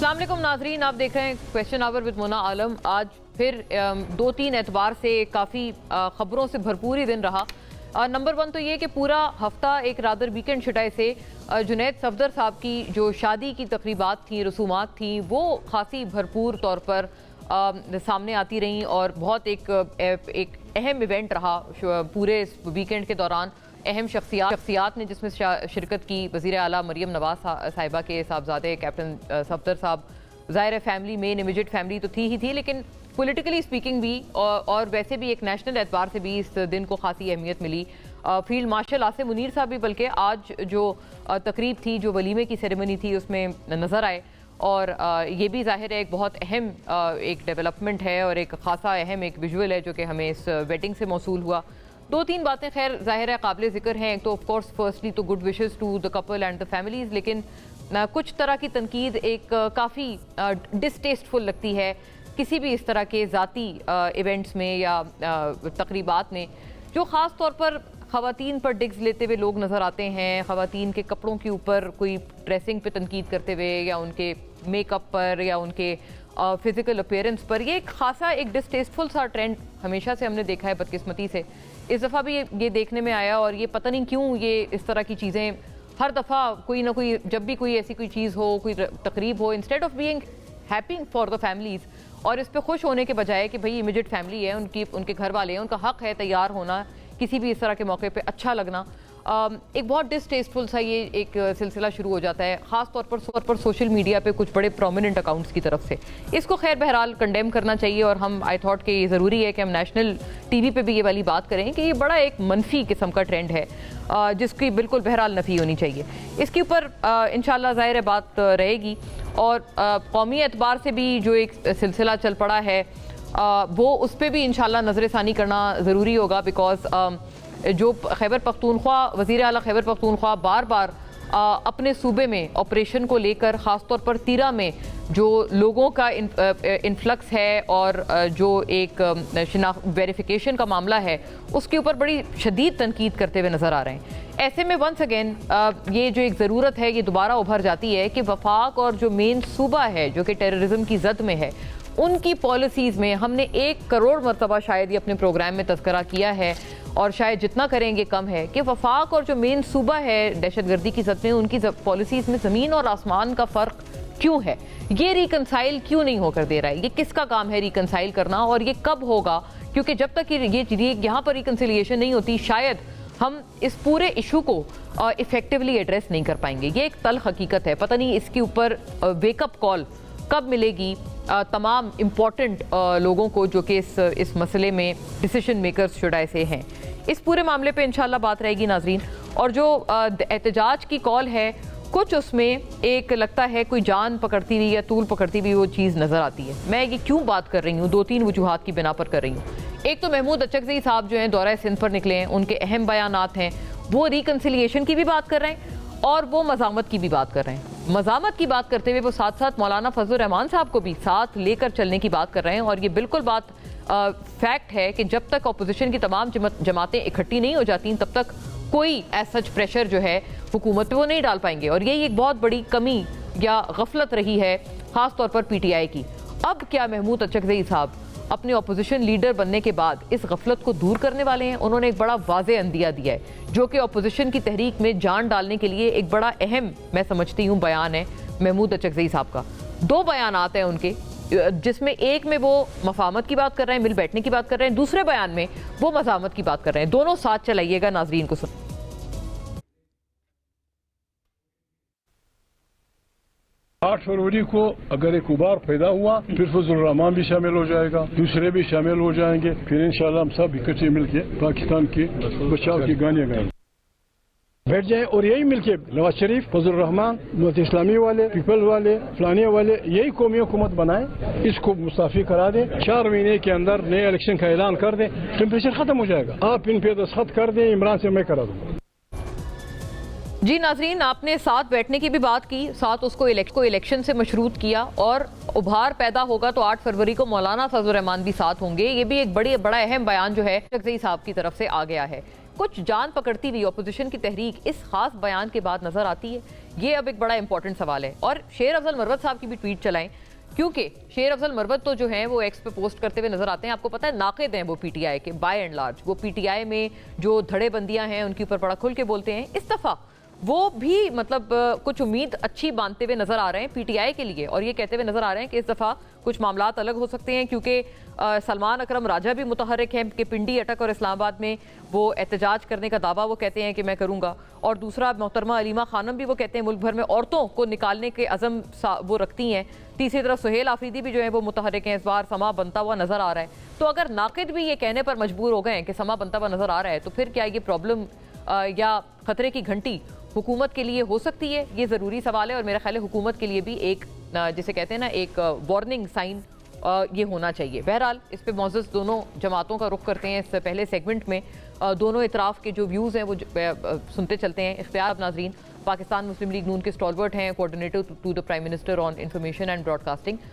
अस्सलाम वालेकुम नाजरीन, आप देख रहे हैं क्वेश्चन आवर विद मोना आलम। आज फिर 2-3 एतबार से काफ़ी ख़बरों से भरपूर ही दिन रहा। नंबर 1 तो ये कि पूरा हफ्ता एक रादर वीकेंड छटाई से जुनैद सफदर साहब की जो शादी की तकरीबात थी, रसूमात थी, वो खासी भरपूर तौर पर सामने आती रहीं और बहुत एक अहम इवेंट रहा पूरे वीकेंड के दौरान। अहम शख्सियात ने जिसमें शिरकत की, वज़ीर आला मरियम नवाज साहिबा के साहबजादे कैप्टन सफदर साहब। ज़ाहिर है फैमिली में इमीडिएट फैमिली तो थी ही थी, लेकिन पॉलिटिकली स्पीकिंग भी और वैसे भी एक नेशनल एतबार से भी इस दिन को खासी अहमियत मिली। फील्ड मार्शल आसिम मुनीर साहब भी बल्कि आज जो तकरीब थी, जो वलीमे की सेरेमनी थी, उसमें नज़र आए और ये भी ज़ाहिर है एक बहुत अहम एक डेवलपमेंट है और एक खासा अहम एक विजुअल है जो कि हमें इस वेडिंग से मौसूल हुआ। 2-3 बातें खैर ज़ाहिर है काबिल ज़िक्र हैं। एक तो ऑफ कोर्स फर्स्टली तो good wishes to the couple and the families, लेकिन कुछ तरह की तनकीद एक काफ़ी डिसटेस्टफुल लगती है किसी भी इस तरह के ज़ाती इवेंट्स में या तकरीबात में, जो ख़ास तौर पर ख़वातीन पर डिग्स लेते हुए लोग नज़र आते हैं, ख़वातीन के कपड़ों के ऊपर कोई ड्रेसिंग पे तनकीद करते हुए या उनके मेकअप पर या उनके फिज़िकल अपीयरेंस पर। ये एक खासा एक डिसटेस्टफुल सा ट्रेंड हमेशा से हमने देखा है बदकिस्मती से। इस दफ़ा भी ये देखने में आया और ये पता नहीं क्यों ये इस तरह की चीज़ें हर दफ़ा कोई ना कोई, जब भी कोई ऐसी कोई चीज़ हो, कोई तकरीब हो, instead of being happy for the families और इस पर खुश होने के बजाय कि भाई इमीडिएट फैमिली है, उनके घर वाले हैं, उनका हक़ है तैयार होना, किसी भी इस तरह के मौके पे अच्छा लगना, एक बहुत डिसटेस्टफुल सा ये एक सिलसिला शुरू हो जाता है, ख़ास तौर पर सोशल मीडिया पे कुछ बड़े प्रोमिनेंट अकाउंट्स की तरफ से। इसको खैर बहरहाल कंडेम करना चाहिए और हम आई थॉट कि ये ज़रूरी है कि हम नेशनल टीवी पे भी ये वाली बात करें कि ये बड़ा एक मनफी किस्म का ट्रेंड है जिसकी बिल्कुल बहरहाल नफ़ी होनी चाहिए। इसके ऊपर इंशाल्लाह ज़ाहिर है बात रहेगी और कौमी एतबार से भी जो एक सिलसिला चल पड़ा है वो उस पर भी इंशाल्लाह नज़र-ए-सानी करना ज़रूरी होगा, बिकॉज जो खैबर पख्तूनख्वा वज़ीर आला खैबर पख्तूनख्वा बार बार अपने सूबे में ऑपरेशन को लेकर ख़ास तौर पर तीरा में जो लोगों का इन्फ्लक्स है और जो एक वेरिफिकेशन का मामला है उसके ऊपर बड़ी शदीद तनकीद करते हुए नज़र आ रहे हैं। ऐसे में वंस अगेन ये जो एक ज़रूरत है ये दोबारा उभर जाती है कि वफाक और जो मेन सूबा है जो कि टेररिज्म की जद में है, उनकी पॉलिसीज़ में हमने 1 करोड़ मरतबा शायद ये अपने प्रोग्राम में तज़किरा किया है और शायद जितना करेंगे कम है कि वफाक और जो मेन सूबा है दहशतगर्दी की जद में, उनकी पॉलिसीज़ में ज़मीन और आसमान का फ़र्क क्यों है, ये रिकनसाइल क्यों नहीं होकर दे रहा है, ये किसका काम है रिकनसाइल करना और ये कब होगा? क्योंकि जब तक ये यहाँ पर रिकनसिलिएशन नहीं होती शायद हम इस पूरे इशू को इफ़ेक्टिवली एड्रेस नहीं कर पाएंगे। ये एक तल्ख हकीकत है। पता नहीं इसके ऊपर वेकअप कॉल कब मिलेगी तमाम इम्पॉर्टेंट लोगों को जो कि इस मसले में डिसीजन मेकर्स शुड आई से हैं। इस पूरे मामले पे इंशाल्लाह बात रहेगी नाजरीन। और जो एहतजाज की कॉल है, कुछ उसमें एक लगता है कोई जान पकड़ती हुई या तूल पकड़ती हुई वो चीज़ नज़र आती है। मैं ये क्यों बात कर रही हूँ, 2-3 वजूहात की बिना पर कर रही हूँ। एक तो महमूद अचकज़ई साहब जो हैं दौरा सिंध पर निकले हैं, उनके अहम बयानात हैं, वो रिकन्सिलिएशन की भी बात कर रहे हैं और वो मज़ामत की भी बात कर रहे हैं। मज़ामत की बात करते हुए वो साथ साथ मौलाना फजल रहमान साहब को भी साथ लेकर चलने की बात कर रहे हैं और ये बिल्कुल बात फैक्ट है कि जब तक अपोजिशन की तमाम जमातें इकट्ठी नहीं हो जाती तब तक कोई सच प्रेशर जो है हुकूमत पे वो नहीं डाल पाएंगे और यही एक बहुत बड़ी कमी या गफलत रही है ख़ास तौर पर PTI की। अब क्या महमूद अचकज़ई साहब अपने अपोजिशन लीडर बनने के बाद इस गफलत को दूर करने वाले हैं? उन्होंने एक बड़ा वाज़ेह अंदिया दिया है जो कि अपोजिशन की तहरीक में जान डालने के लिए एक बड़ा अहम मैं समझती हूँ बयान है महमूद अचकज़ई साहब का। 2 बयानात हैं उनके, जिसमें एक में वो मफाहमत की बात कर रहे हैं, मिल बैठने की बात कर रहे हैं, दूसरे बयान में वो मज़ामत की बात कर रहे हैं। दोनों साथ चलाइएगा, नाजरीन को सुन। 8 फरवरी को अगर एक उबार पैदा हुआ फिर फजल रहमान भी शामिल हो जाएगा, दूसरे भी शामिल हो जाएंगे, फिर इंशाल्लाह हम सब इकट्ठे मिलके पाकिस्तान के बचाव की गालियां गाएंगे, बैठ जाए और यही मिलके नवाज शरीफ, फजल रहमान, उम्मत इस्लामी वाले, पीपल वाले, फलानिया वाले, यही कौमी हुकूमत बनाए, इसको मुस्ताफी करा दे, 4 महीने के अंदर नए इलेक्शन का ऐलान कर दे, टेम्परेचर खत्म हो जाएगा। आप इन पे दस्तखत कर दें, इमरान से मैं करा दूंगा। जी नाजरीन, आपने साथ बैठने की भी बात की, साथ उसको इलेक्शन से मशरूत किया और उभार पैदा होगा तो 8 फरवरी को मौलाना फजल रहमान भी साथ होंगे। ये भी एक बड़ा अहम बयान जो है अचकज़ई साहब की तरफ से आ गया है। कुछ जान पकड़ती हुई अपोजिशन की तहरीक इस खास बयान के बाद नजर आती है। ये अब एक बड़ा इंपॉर्टेंट सवाल है। और शेर अफजल मरवत साहब की भी ट्वीट चलाएं, क्योंकि शेर अफजल मरवत तो जो है वो एक्स पे पोस्ट करते हुए नजर आते हैं। आपको पता है नाक़िद हैं वो पीटीआई के, बाय एंड लार्ज वो पीटीआई में जो धड़ेबंदियां हैं उनके ऊपर बड़ा खुल के बोलते हैं। इस दफा वो भी मतलब कुछ उम्मीद अच्छी बांधते हुए नजर आ रहे हैं पीटीआई के लिए, और ये कहते हुए नजर आ रहे हैं कि इस दफा कुछ मामलात अलग हो सकते हैं, क्योंकि सलमान अकरम राजा भी मुतहर्रिक हैं कि पिंडी अटक और इस्लामाबाद में वो एहतजाज करने का दावा वो कहते हैं कि मैं करूंगा। और दूसरा, मोहतरमा अलीमा खानम भी वो कहते हैं मुल्क भर में औरतों को निकालने के अज़म वो रखती हैं। तीसरी तरफ सुहेल आफरीदी भी जो है वो मुतहर्रिक हैं, इस बार समा बनता हुआ नजर आ रहा है। तो अगर नाकिद भी ये कहने पर मजबूर हो गए हैं कि समा बनता हुआ नजर आ रहा है, तो फिर क्या ये प्रॉब्लम या खतरे की घंटी हुकूमत के लिए हो सकती है? ये ज़रूरी सवाल है, और मेरा ख्याल है हुकूमत के लिए भी एक जिसे कहते हैं ना एक वार्निंग साइन ये होना चाहिए। बहरहाल इस पे मौजूद दोनों जमातों का रुख करते हैं। इस पहले सेगमेंट में दोनों इतराफ़ के जो व्यूज़ हैं वो सुनते चलते हैं। इख्तियार नाज़रीन पाकिस्तान मुस्लिम लीग नून के स्टॉलवर्ट हैं, coordinator to the prime minister on information and broadcasting.